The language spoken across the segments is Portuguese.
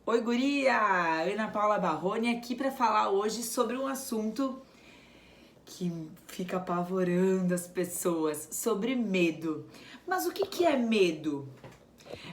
Oi, guria! Ana Paula Barroni aqui para falar hoje sobre um assunto que fica apavorando as pessoas, sobre medo. Mas o que é medo?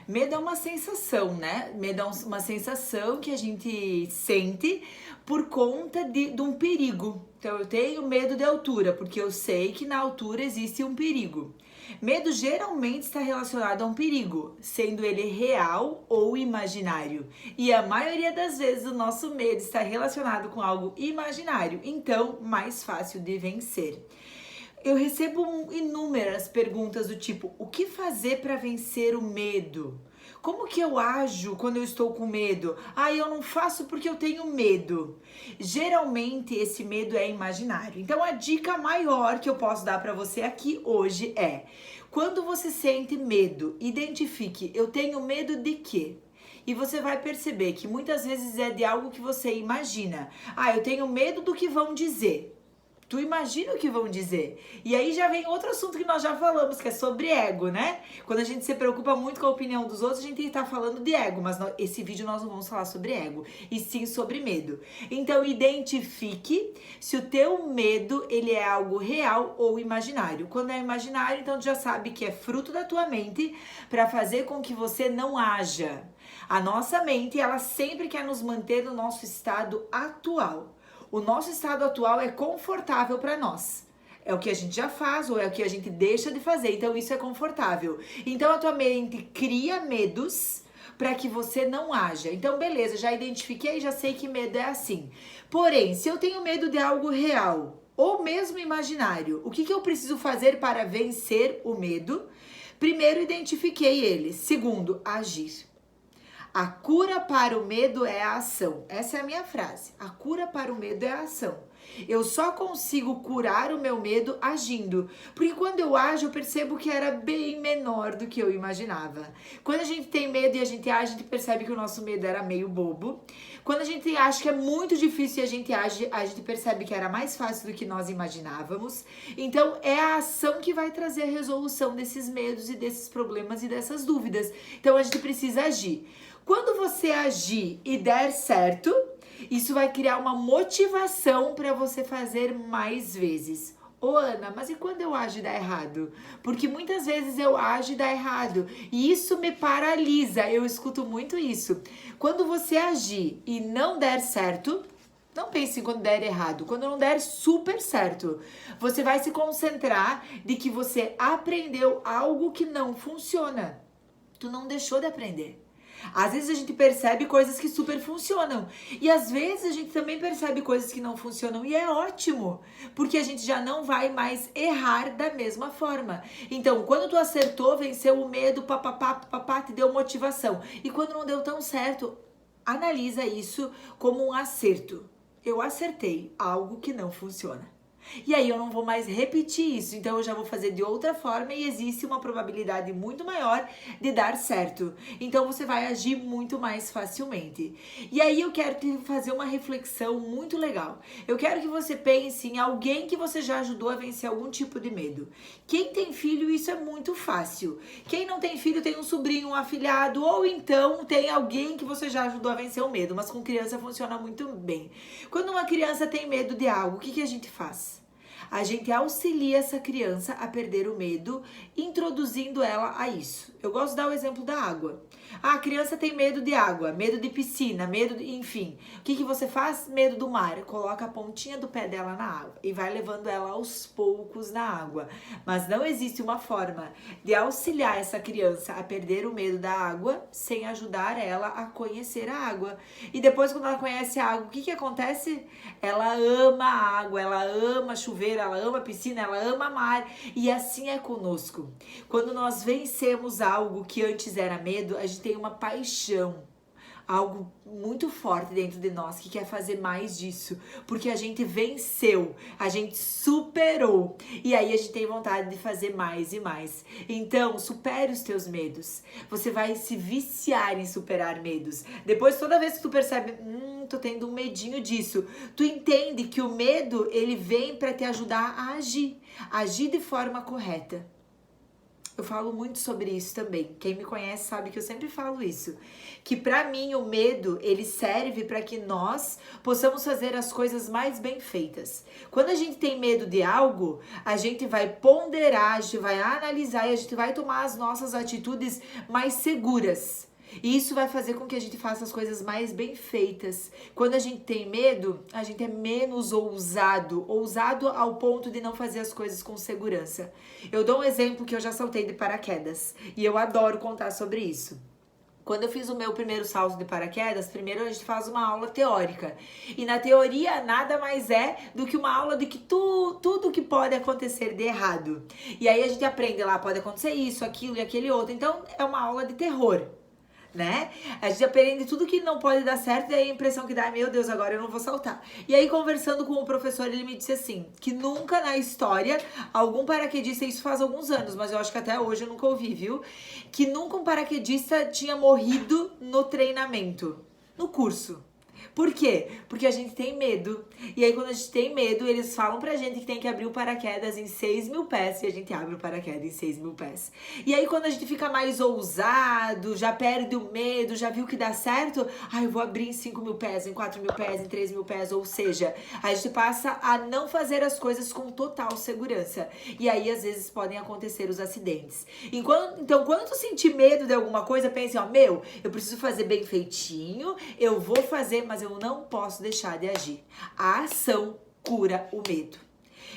Medo é uma sensação, né? Medo é uma sensação que a gente sente por conta de um perigo. Então, eu tenho medo de altura, porque eu sei que na altura existe um perigo. Medo geralmente está relacionado a um perigo, sendo ele real ou imaginário. E a maioria das vezes o nosso medo está relacionado com algo imaginário, então mais fácil de vencer. Eu recebo inúmeras perguntas do tipo: o que fazer para vencer o medo? Como que eu ajo quando eu estou com medo? Eu não faço porque eu tenho medo. Geralmente esse medo é imaginário. Então a dica maior que eu posso dar para você aqui hoje é: quando você sente medo, identifique, eu tenho medo de quê? E você vai perceber que muitas vezes é de algo que você imagina. Eu tenho medo do que vão dizer. Tu imagina o que vão dizer. E aí já vem outro assunto que nós já falamos, que é sobre ego, né? Quando a gente se preocupa muito com a opinião dos outros, a gente tá falando de ego. Mas esse vídeo nós não vamos falar sobre ego, e sim sobre medo. Então identifique se o teu medo, ele é algo real ou imaginário. Quando é imaginário, então tu já sabe que é fruto da tua mente para fazer com que você não haja. A nossa mente, ela sempre quer nos manter no nosso estado atual. O nosso estado atual é confortável para nós. É o que a gente já faz ou é o que a gente deixa de fazer. Então isso é confortável. Então a tua mente cria medos para que você não haja. Então beleza, já identifiquei, já sei que medo é assim. Porém, se eu tenho medo de algo real ou mesmo imaginário, o que eu preciso fazer para vencer o medo? Primeiro, identifiquei ele. Segundo, agir. A cura para o medo é a ação. Essa é a minha frase. A cura para o medo é a ação. Eu só consigo curar o meu medo agindo. Porque quando eu ajo, eu percebo que era bem menor do que eu imaginava. Quando a gente tem medo e a gente age, a gente percebe que o nosso medo era meio bobo. Quando a gente acha que é muito difícil e a gente age, a gente percebe que era mais fácil do que nós imaginávamos. Então, é a ação que vai trazer a resolução desses medos e desses problemas e dessas dúvidas. Então, a gente precisa agir. Quando você agir e der certo, isso vai criar uma motivação para você fazer mais vezes. Ô Ana, mas e quando eu ajo e dá errado? Porque muitas vezes eu ajo e dá errado. E isso me paralisa. Eu escuto muito isso. Quando você agir e não der certo, não pense em quando der errado. Quando não der super certo, você vai se concentrar de que você aprendeu algo que não funciona. Tu não deixou de aprender. Às vezes a gente percebe coisas que super funcionam. E às vezes a gente também percebe coisas que não funcionam. E é ótimo. Porque a gente já não vai mais errar da mesma forma. Então, quando tu acertou, venceu o medo, papapá, te deu motivação. E quando não deu tão certo, analisa isso como um acerto. Eu acertei algo que não funciona. E aí eu não vou mais repetir isso, então eu já vou fazer de outra forma e existe uma probabilidade muito maior de dar certo. Então você vai agir muito mais facilmente. E aí eu quero te fazer uma reflexão muito legal. Eu quero que você pense em alguém que você já ajudou a vencer algum tipo de medo. Quem tem filho, isso é muito fácil. Quem não tem filho, tem um sobrinho, um afilhado, ou então tem alguém que você já ajudou a vencer o medo, mas com criança funciona muito bem. Quando uma criança tem medo de algo, o que a gente faz? A gente auxilia essa criança a perder o medo, introduzindo ela a isso. Eu gosto de dar o exemplo da água. A criança tem medo de água, medo de piscina, medo de... Enfim, o que você faz? Medo do mar. Coloca a pontinha do pé dela na água e vai levando ela aos poucos na água. Mas não existe uma forma de auxiliar essa criança a perder o medo da água sem ajudar ela a conhecer a água. E depois, quando ela conhece a água, o que acontece? Ela ama a água, ela ama chuveiro, ela ama piscina, ela ama mar. E assim é conosco. Quando nós vencemos algo que antes era medo, a gente tem uma paixão, algo muito forte dentro de nós que quer fazer mais disso, porque a gente venceu, a gente superou, e aí a gente tem vontade de fazer mais e mais. Então, supere os teus medos. Você vai se viciar em superar medos. Depois, toda vez que tu percebe, tô tendo um medinho disso, tu entende que o medo, ele vem para te ajudar a agir de forma correta. Eu falo muito sobre isso também. Quem me conhece sabe que eu sempre falo isso. Que pra mim o medo, ele serve para que nós possamos fazer as coisas mais bem feitas. Quando a gente tem medo de algo, a gente vai ponderar, a gente vai analisar e a gente vai tomar as nossas atitudes mais seguras. E isso vai fazer com que a gente faça as coisas mais bem feitas. Quando a gente tem medo, a gente é menos ousado ao ponto de não fazer as coisas com segurança. Eu dou um exemplo que eu já saltei de paraquedas e eu adoro contar sobre isso. Quando eu fiz o meu primeiro salto de paraquedas, primeiro a gente faz uma aula teórica. E na teoria nada mais é do que uma aula de que tudo que pode acontecer de errado. E aí a gente aprende lá, pode acontecer isso, aquilo e aquele outro. Então é uma aula de terror, né? A gente aprende tudo que não pode dar certo e aí a impressão que dá é, meu Deus, agora eu não vou saltar. E aí conversando com o professor, ele me disse assim, que nunca na história algum paraquedista, isso faz alguns anos, mas eu acho que até hoje eu nunca ouvi, viu? Que nunca um paraquedista tinha morrido no treinamento, no curso. Por quê? Porque a gente tem medo. E aí, quando a gente tem medo, eles falam pra gente que tem que abrir o paraquedas em 6.000 pés. E a gente abre o paraquedas em 6.000 pés. E aí, quando a gente fica mais ousado, já perde o medo, já viu que dá certo, eu vou abrir em 5.000 pés, em 4.000 pés, em 3.000 pés. Ou seja, a gente passa a não fazer as coisas com total segurança. E aí, às vezes, podem acontecer os acidentes. Então, quando tu sentir medo de alguma coisa, pense, eu preciso fazer bem feitinho, eu vou fazer, mas eu não posso deixar de agir. A ação cura o medo.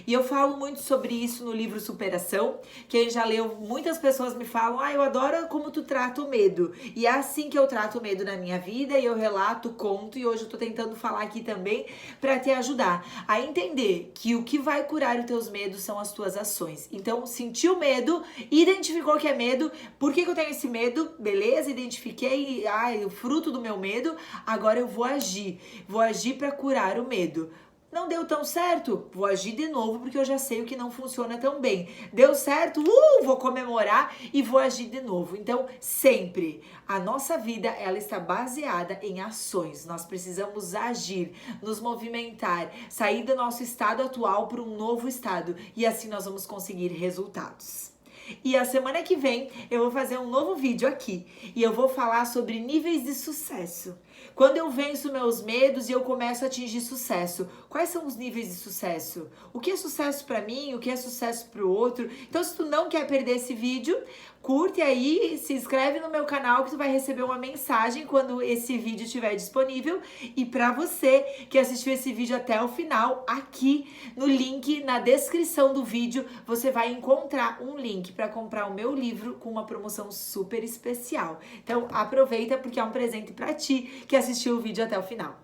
E eu falo muito sobre isso no livro Superação. Quem já leu, muitas pessoas me falam, eu adoro como tu trata o medo. E é assim que eu trato o medo na minha vida, e eu relato, conto, e hoje eu tô tentando falar aqui também para te ajudar a entender que o que vai curar os teus medos são as tuas ações. Então, sentiu medo, identificou que é medo, por que eu tenho esse medo? Beleza, identifiquei, o fruto do meu medo, agora eu vou agir para curar o medo. Não deu tão certo? Vou agir de novo porque eu já sei o que não funciona tão bem. Deu certo? Vou comemorar e vou agir de novo. Então, sempre, a nossa vida, ela está baseada em ações. Nós precisamos agir, nos movimentar, sair do nosso estado atual para um novo estado. E assim nós vamos conseguir resultados. E a semana que vem eu vou fazer um novo vídeo aqui e eu vou falar sobre níveis de sucesso. Quando eu venço meus medos e eu começo a atingir sucesso, quais são os níveis de sucesso? O que é sucesso pra mim? O que é sucesso pro outro? Então, se tu não quer perder esse vídeo, curte aí, se inscreve no meu canal que tu vai receber uma mensagem quando esse vídeo estiver disponível. E pra você que assistiu esse vídeo até o final, aqui no link na descrição do vídeo, você vai encontrar um link para comprar o meu livro com uma promoção super especial. Então, aproveita porque é um presente pra ti que assistiu o vídeo até o final.